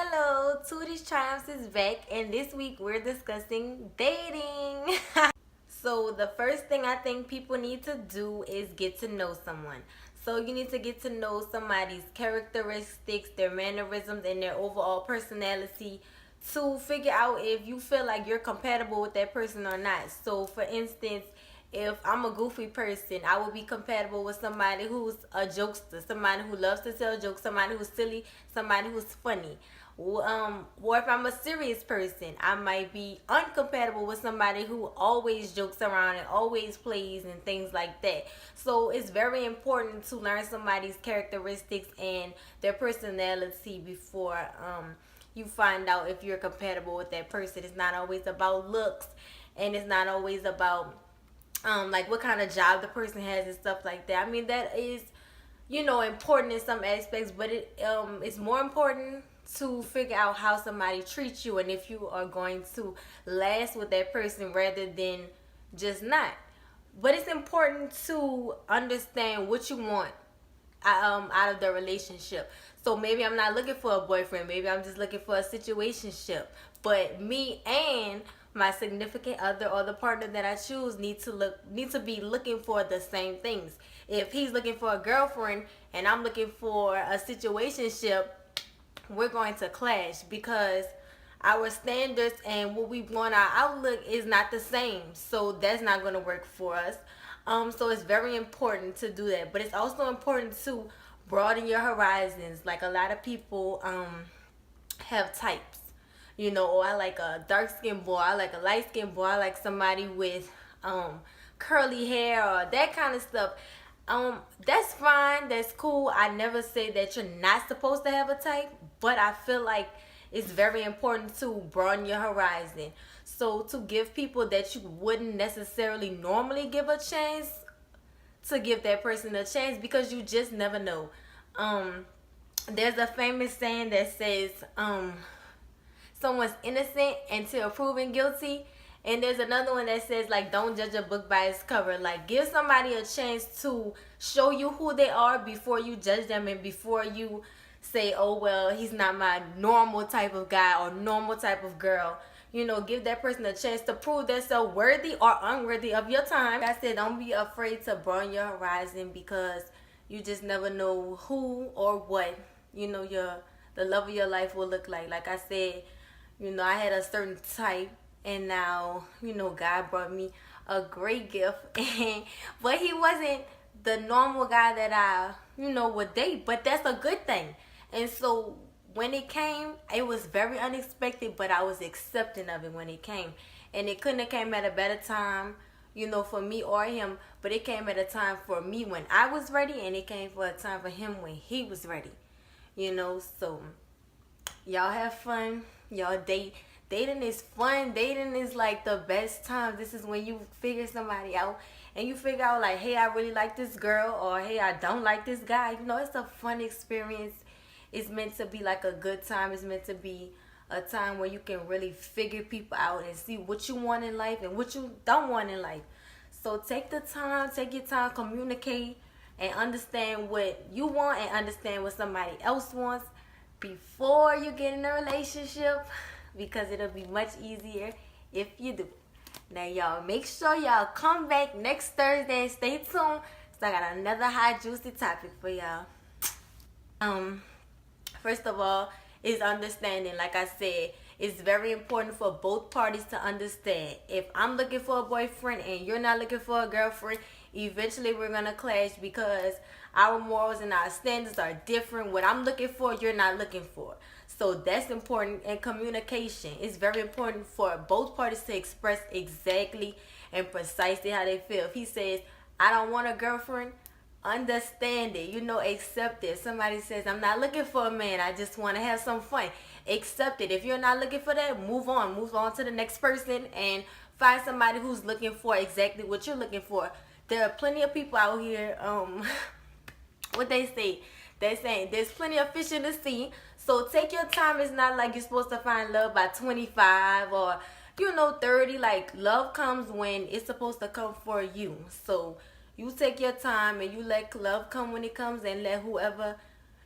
Hello, Tootie's Triumphs is back, and this week we're discussing dating. So, the first thing I think people need to do is get to know someone. So, you need to get to know somebody's characteristics, their mannerisms, and their overall personality to figure out if you feel like you're compatible with that person or not. So, for instance, if I'm a goofy person, I will be compatible with somebody who's a jokester, somebody who loves to tell jokes, somebody who's silly, somebody who's funny. Or if I'm a serious person, I might be uncompatible with somebody who always jokes around and always plays and things like that. So it's very important to learn somebody's characteristics and their personality before you find out if you're compatible with that person. It's not always about looks, and it's not always about like what kind of job the person has and stuff like that. I mean, that is, important in some aspects, but it's more important to figure out how somebody treats you and if you are going to last with that person rather than just not. But it's important to understand what you want out of the relationship. So maybe I'm not looking for a boyfriend. Maybe I'm just looking for a situationship. But me and my significant other or the partner that I choose need to be looking for the same things. If he's looking for a girlfriend and I'm looking for a situationship, we're going to clash because our standards and what we want, our outlook is not the same. So that's not going to work for us. So it's very important to do that, but it's also important to broaden your horizons. Like a lot of people have types, or I like a dark skinned boy, I like a light skinned boy, I like somebody with curly hair or that kind of stuff. That's fine, that's cool. I never say that you're not supposed to have a type, but I feel like it's very important to broaden your horizon. So to give people that you wouldn't necessarily normally give a chance, to give that person a chance because you just never know. There's a famous saying that says, someone's innocent until proven guilty. And there's another one that says, like, don't judge a book by its cover. Like, give somebody a chance to show you who they are before you judge them and before you say, oh, well, he's not my normal type of guy or normal type of girl. Give that person a chance to prove themselves worthy or unworthy of your time. Like I said, don't be afraid to broaden your horizon because you just never know who or what, the love of your life will look like. Like I said, I had a certain type, and now, God brought me a great gift. But he wasn't the normal guy that I, would date. But that's a good thing. And so when it came, it was very unexpected, but I was accepting of it when it came. And it couldn't have came at a better time, for me or him. But it came at a time for me when I was ready, and it came for a time for him when he was ready. So y'all have fun. Y'all date. Dating is fun. Dating is like the best time. This is when you figure somebody out and you figure out like, hey, I really like this girl, or hey, I don't like this guy. It's a fun experience. It's meant to be like a good time. It's meant to be a time where you can really figure people out and see what you want in life and what you don't want in life. So take the time, take your time, communicate, and understand what you want and understand what somebody else wants before you get in a relationship, because it'll be much easier if you do. Now, y'all, make sure y'all come back next Thursday and stay tuned. So I got another hot, juicy topic for y'all. First of all, is understanding. Like I said, it's very important for both parties to understand. If I'm looking for a boyfriend and you're not looking for a girlfriend, eventually we're going to clash because our morals and our standards are different. What I'm looking for, you're not looking for. So that's important. And communication is very important for both parties to express exactly and precisely how they feel. If he says, I don't want a girlfriend, understand it, accept it. Somebody says, I'm not looking for a man, I just want to have some fun. Accept it. If you're not looking for that, move on to the next person and find somebody who's looking for exactly what you're looking for. There are plenty of people out here, what they say, they're saying there's plenty of fish in the sea. So take your time. It's not like you're supposed to find love by 25 or 30. Like, love comes when it's supposed to come for you. So you take your time and you let love come when it comes, and let whoever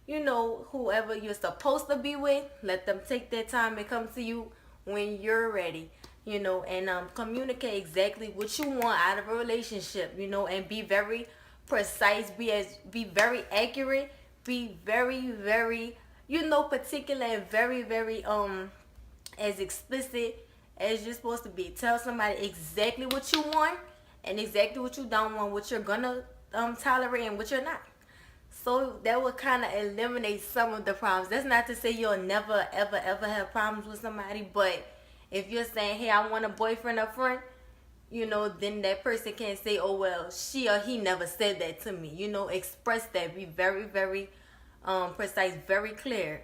you know, whoever you're supposed to be with, let them take their time and come to you when you're ready, you know, and communicate exactly what you want out of a relationship, you know, and be very precise, be very accurate, be very, you know, particular, and very as explicit as you're supposed to be. Tell somebody exactly what you want and exactly what you don't want, what you're gonna tolerate and what you're not. So that would kind of eliminate some of the problems. That's not to say you'll never, ever have problems with somebody, but if you're saying, hey, I want a boyfriend up front, you know, then that person can't say, oh, well, she or he never said that to me. You know, express that. Be very precise, very clear.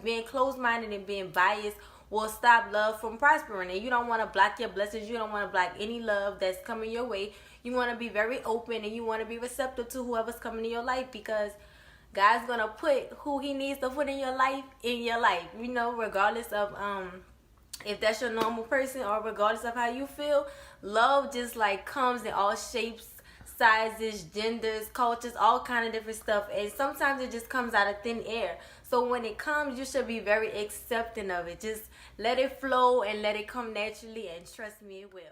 Being closed-minded and being biased will stop love from prospering, and you don't want to block your blessings. You don't want to block any love that's coming your way. You want to be very open, and you want to be receptive to whoever's coming in your life, because God's gonna put who he needs to put in your life, you know, regardless of if that's your normal person or regardless of how you feel. Love just like comes in all shapes, sizes, genders, cultures, all kind of different stuff, and sometimes it just comes out of thin air. So when it comes, you should be very accepting of it. Just let it flow and let it come naturally, and trust me, it will.